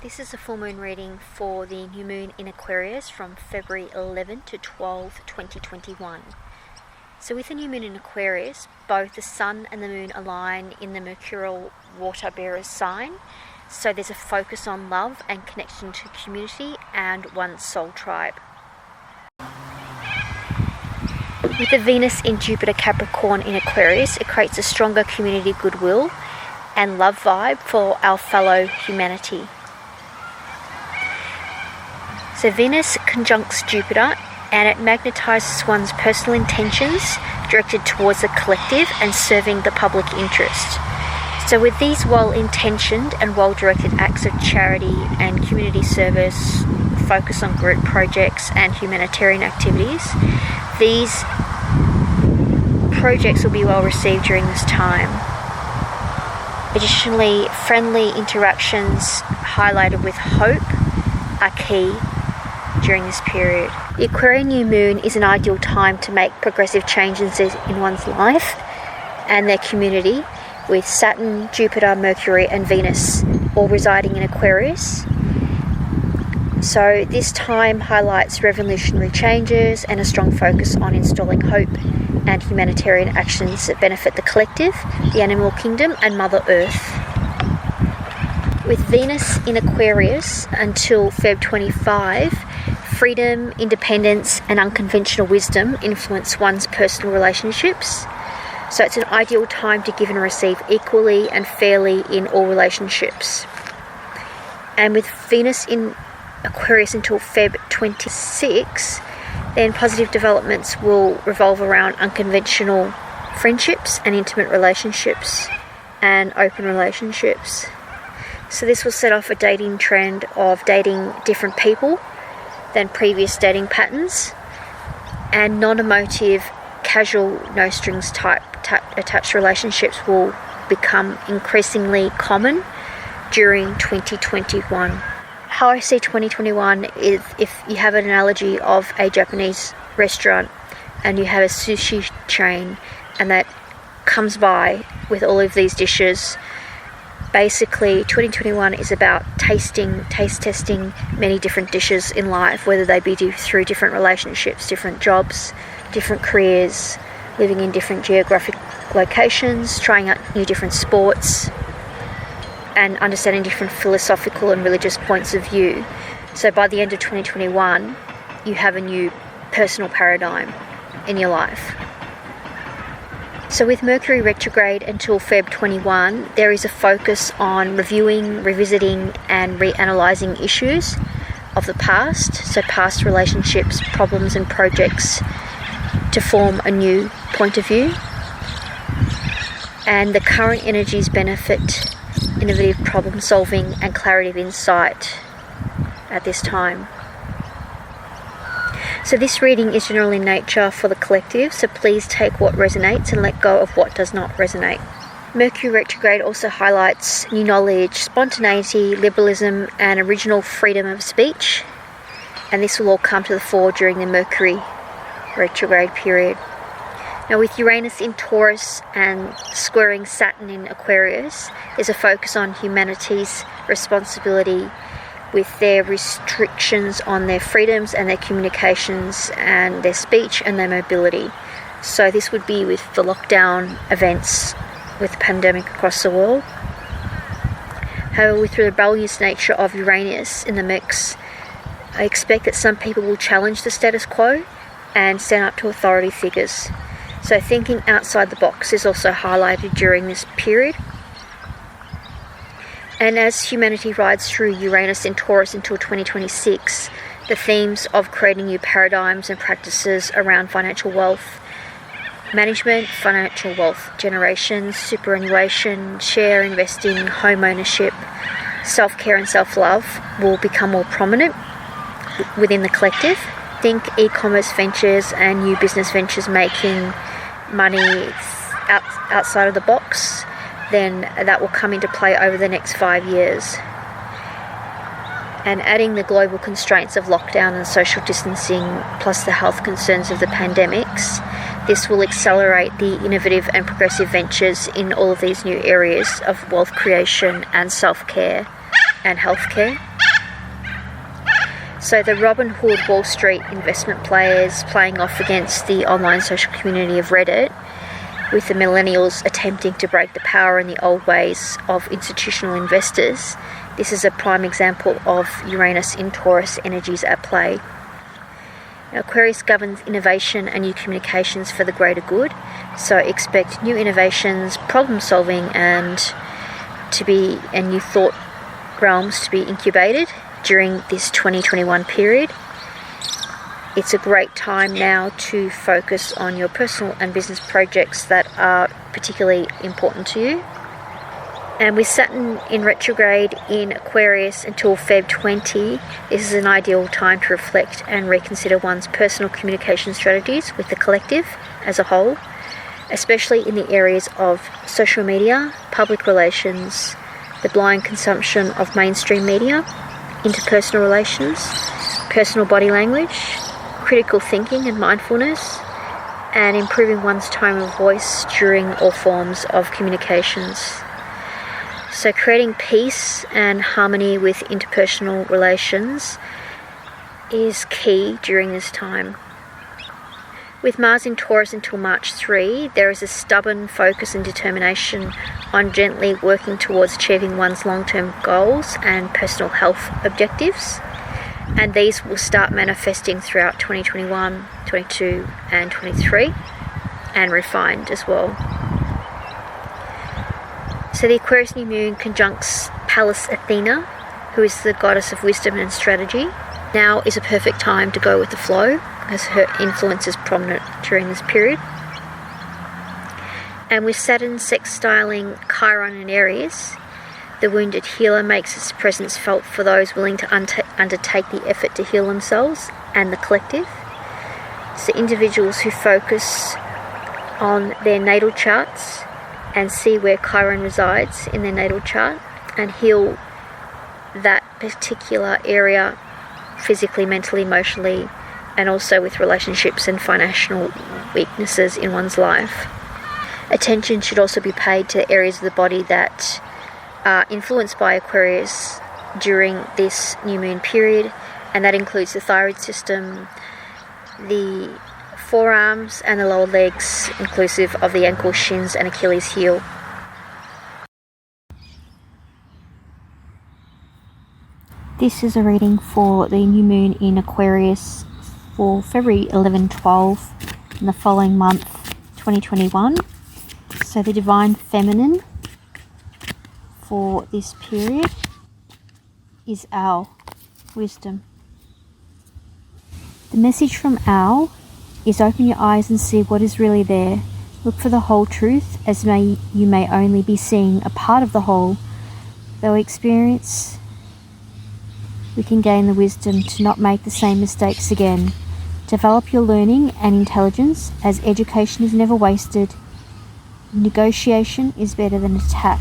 This is a full moon reading for the new moon in Aquarius from February 11 to 12, 2021. So with the new moon in Aquarius, both the sun and the moon align in the mercurial water bearer's sign. So there's a focus on love and connection to community and one's soul tribe. With the Venus in Jupiter Capricorn in Aquarius, it creates a stronger community goodwill and love vibe for our fellow humanity. So Venus conjuncts Jupiter and it magnetizes one's personal intentions directed towards the collective and serving the public interest. So with these well-intentioned and well-directed acts of charity and community service, focus on group projects and humanitarian activities, these projects will be well received during this time. Additionally, friendly interactions highlighted with hope are key during this period. The Aquarian new moon is an ideal time to make progressive changes in one's life and their community, with Saturn, Jupiter, Mercury and Venus all residing in Aquarius. So this time highlights revolutionary changes and a strong focus on installing hope and humanitarian actions that benefit the collective, the animal kingdom and Mother Earth. With Venus in Aquarius until Feb 25, freedom, independence and unconventional wisdom influence one's personal relationships. So it's an ideal time to give and receive equally and fairly in all relationships. And with Venus in Aquarius until Feb 26, then positive developments will revolve around unconventional friendships and intimate relationships and open relationships. So this will set off a dating trend of dating different people than previous dating patterns, and non-emotive, casual, no-strings type attached relationships will become increasingly common during 2021. How I see 2021 is if you have an analogy of a Japanese restaurant and you have a sushi chain and that comes by with all of these dishes. Basically, 2021 is about taste testing many different dishes in life, whether they be through different relationships, different jobs, different careers, living in different geographic locations, trying out new different sports, and understanding different philosophical and religious points of view. So by the end of 2021, you have a new personal paradigm in your life. So with Mercury retrograde until Feb 21, there is a focus on reviewing, revisiting and reanalyzing issues of the past, so past relationships, problems and projects, to form a new point of view. And the current energies benefit innovative problem solving and clarity of insight at this time. So this reading is general in nature for the collective, so please take what resonates and let go of what does not resonate. Mercury retrograde also highlights new knowledge, spontaneity, liberalism and original freedom of speech, and this will all come to the fore during the Mercury retrograde period. Now with Uranus in Taurus and squaring Saturn in Aquarius, there's a focus on humanity's responsibility with their restrictions on their freedoms and their communications and their speech and their mobility. So this would be with the lockdown events with the pandemic across the world. However, with the rebellious nature of Uranus in the mix, I expect that some people will challenge the status quo and stand up to authority figures. So thinking outside the box is also highlighted during this period. And as humanity rides through Uranus in Taurus until 2026, the themes of creating new paradigms and practices around financial wealth management, financial wealth generation, superannuation, share investing, home ownership, self-care and self-love will become more prominent within the collective. Think e-commerce ventures and new business ventures making money outside of the box, then that will come into play over the next 5 years. And adding the global constraints of lockdown and social distancing, plus the health concerns of the pandemics, this will accelerate the innovative and progressive ventures in all of these new areas of wealth creation and self-care and healthcare. So the Robin Hood Wall Street investment players playing off against the online social community of Reddit, with the millennials attempting to break the power and the old ways of institutional investors. This is a prime example of Uranus in Taurus energies at play. Now, Aquarius governs innovation and new communications for the greater good, so expect new innovations, problem solving, and new thought realms to be incubated during this 2021 period. It's a great time now to focus on your personal and business projects that are particularly important to you. And with Saturn in retrograde in Aquarius until Feb 20, this is an ideal time to reflect and reconsider one's personal communication strategies with the collective as a whole, especially in the areas of social media, public relations, the blind consumption of mainstream media, interpersonal relations, personal body language, critical thinking and mindfulness, and improving one's tone of voice during all forms of communications. So creating peace and harmony with interpersonal relations is key during this time. With Mars in Taurus until March 3, there is a stubborn focus and determination on gently working towards achieving one's long-term goals and personal health objectives. And these will start manifesting throughout 2021, 22 and 23, and refined as well. So the Aquarius new moon conjuncts Pallas Athena, who is the goddess of wisdom and strategy. Now is a perfect time to go with the flow, as her influence is prominent during this period. And with Saturn sextiling Chiron in Aries, the wounded healer makes its presence felt for those willing to undertake the effort to heal themselves and the collective. So individuals who focus on their natal charts and see where Chiron resides in their natal chart and heal that particular area physically, mentally, emotionally, and also with relationships and financial weaknesses in one's life. Attention should also be paid to areas of the body that are influenced by Aquarius during this new moon period, and that includes the thyroid system, the forearms and the lower legs, inclusive of the ankle, shins and Achilles heel. This is a reading for the new moon in Aquarius for February 11-12 in the following month, 2021. So the divine feminine for this period is Owl, wisdom. The message from Owl is open your eyes and see what is really there. Look for the whole truth, as you may only be seeing a part of the whole. Though experience, we can gain the wisdom to not make the same mistakes again. Develop your learning and intelligence, as education is never wasted. Negotiation is better than attack.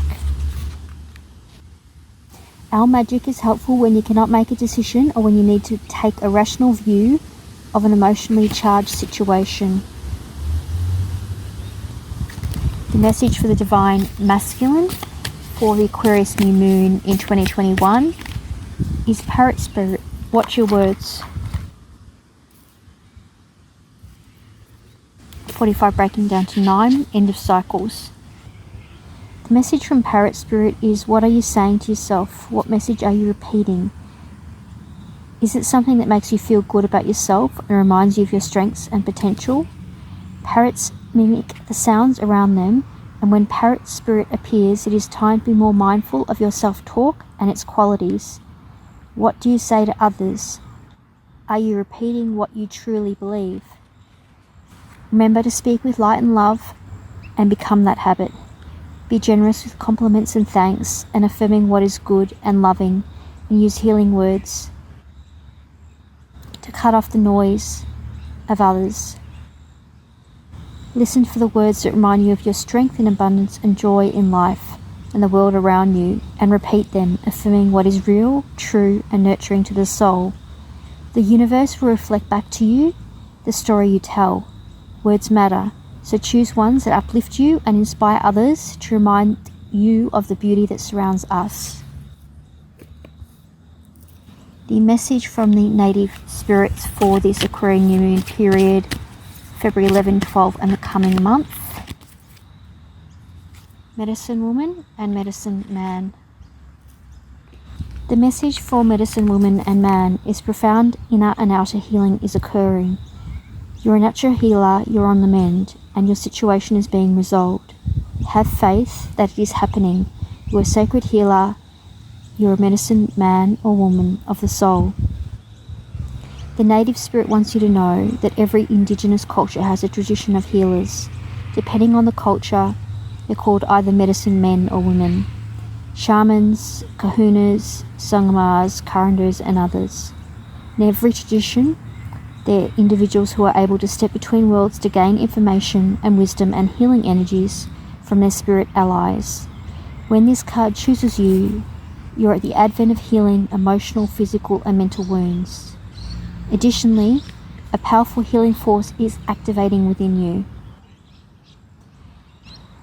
Owl magic is helpful when you cannot make a decision or when you need to take a rational view of an emotionally charged situation. The message for the divine masculine for the Aquarius new moon in 2021 is Parrot Spirit, watch your words. 45 breaking down to 9, end of cycles. The message from Parrot Spirit is, what are you saying to yourself? What message are you repeating? Is it something that makes you feel good about yourself and reminds you of your strengths and potential? Parrots mimic the sounds around them, and when Parrot Spirit appears, it is time to be more mindful of your self-talk and its qualities. What do you say to others? Are you repeating what you truly believe? Remember to speak with light and love and become that habit. Be generous with compliments and thanks, and affirming what is good and loving, and use healing words to cut off the noise of others. Listen for the words that remind you of your strength and abundance and joy in life and the world around you, and repeat them, affirming what is real, true, and nurturing to the soul. The universe will reflect back to you the story you tell. Words matter, so choose ones that uplift you and inspire others to remind you of the beauty that surrounds us. The message from the native spirits for this Aquarian new moon period, February 11, 12 and the coming month. Medicine woman and medicine man. The message for medicine woman and man is profound inner and outer healing is occurring. You're a natural healer, you're on the mend, and your situation is being resolved. Have faith that it is happening. You're a sacred healer, you're a medicine man or woman of the soul. The native spirit wants you to know that every indigenous culture has a tradition of healers. Depending on the culture, they're called either medicine men or women. Shamans, kahunas, sangamars, karandas and others. In every tradition, they're individuals who are able to step between worlds to gain information and wisdom and healing energies from their spirit allies. When this card chooses you, you're at the advent of healing emotional, physical and mental wounds. Additionally, a powerful healing force is activating within you.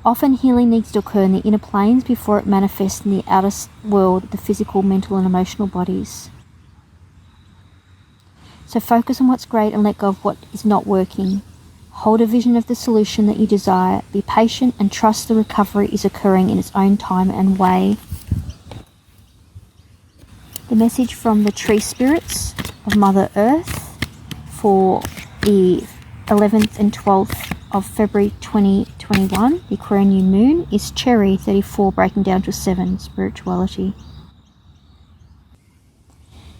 Often healing needs to occur in the inner planes before it manifests in the outer world, the physical, mental and emotional bodies. So focus on what's great and let go of what is not working. Hold a vision of the solution that you desire. Be patient and trust the recovery is occurring in its own time and way. The message from the tree spirits of Mother Earth for the 11th and 12th of February 2021, the Aquarian new moon, is Cherry 34 breaking down to 7, spirituality.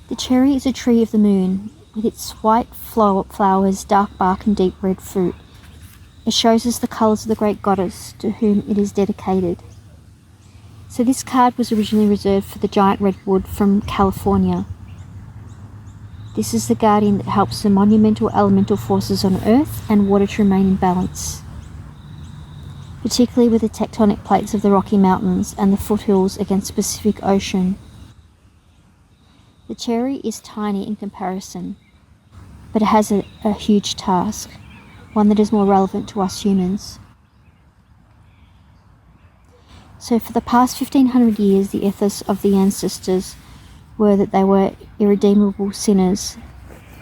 The cherry is a tree of the moon with its white flowers, dark bark and deep red fruit. It shows us the colours of the great goddess to whom it is dedicated. So this card was originally reserved for the giant redwood from California. This is the guardian that helps the monumental elemental forces on earth and water to remain in balance, particularly with the tectonic plates of the Rocky Mountains and the foothills against the Pacific Ocean. The cherry is tiny in comparison, but it has a huge task, one that is more relevant to us humans. So for the past 1500 years, the ethos of the ancestors were that they were irredeemable sinners,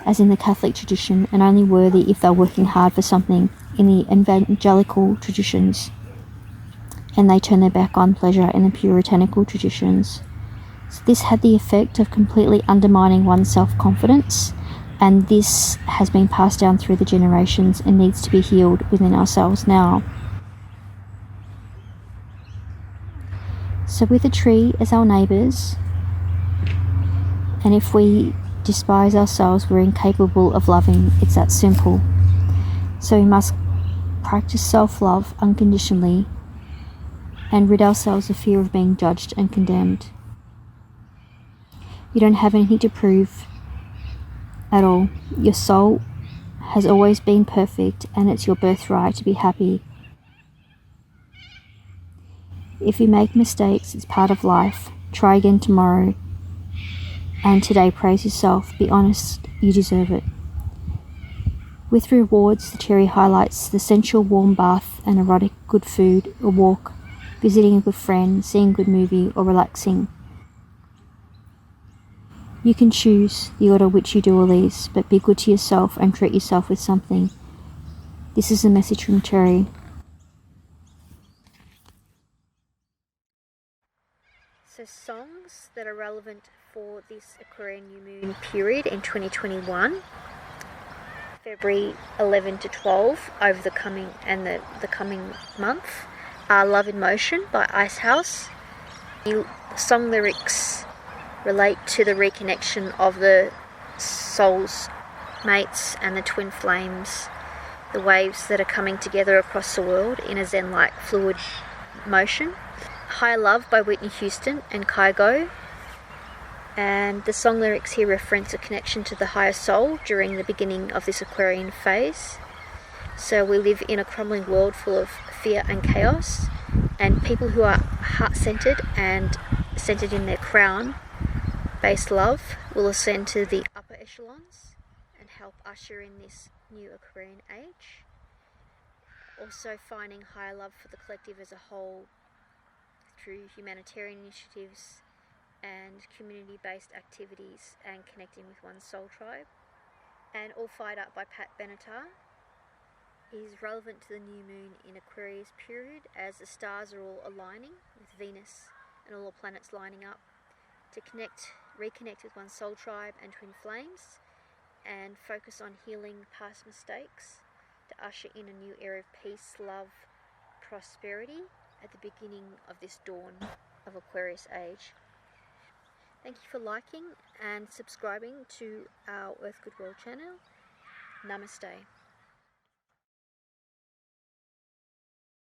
as in the Catholic tradition, and only worthy if they were working hard for something in the evangelical traditions, and they turned their back on pleasure in the puritanical traditions. So this had the effect of completely undermining one's self-confidence, and this has been passed down through the generations and needs to be healed within ourselves now. So with a tree as our neighbours, and if we despise ourselves, we're incapable of loving. It's that simple. So we must practice self-love unconditionally and rid ourselves of fear of being judged and condemned. You don't have anything to prove at all. Your soul has always been perfect and it's your birthright to be happy. If you make mistakes, it's part of life. Try again tomorrow. And today, praise yourself. Be honest, you deserve it. With rewards, the cherry highlights the sensual warm bath and erotic good food, a walk, visiting a good friend, seeing a good movie, or relaxing. You can choose the order which you do all these, but be good to yourself and treat yourself with something. This is a message from Cherry. So songs that are relevant for this Aquarian new moon period in 2021, February 11 to 12 over the coming month, are Love in Motion by Icehouse. The song lyrics relate to the reconnection of the soul's mates and the twin flames, the waves that are coming together across the world in a zen-like fluid motion. High Love by Whitney Houston and Kygo. And the song lyrics here reference a connection to the higher soul during the beginning of this Aquarian phase. So we live in a crumbling world full of fear and chaos, and people who are heart-centered and centered in their crown-based love will ascend to the upper echelons and help usher in this new Aquarian age. Also finding higher love for the collective as a whole through humanitarian initiatives and community-based activities and connecting with one's soul tribe. And All Fired Up by Pat Benatar is relevant to the new moon in Aquarius period, as the stars are all aligning with Venus and all the planets lining up to reconnect with one's soul tribe and twin flames, and focus on healing past mistakes to usher in a new era of peace, love, prosperity at the beginning of this dawn of Aquarius age. Thank you for liking and subscribing to our Earth Goodwill channel. Namaste.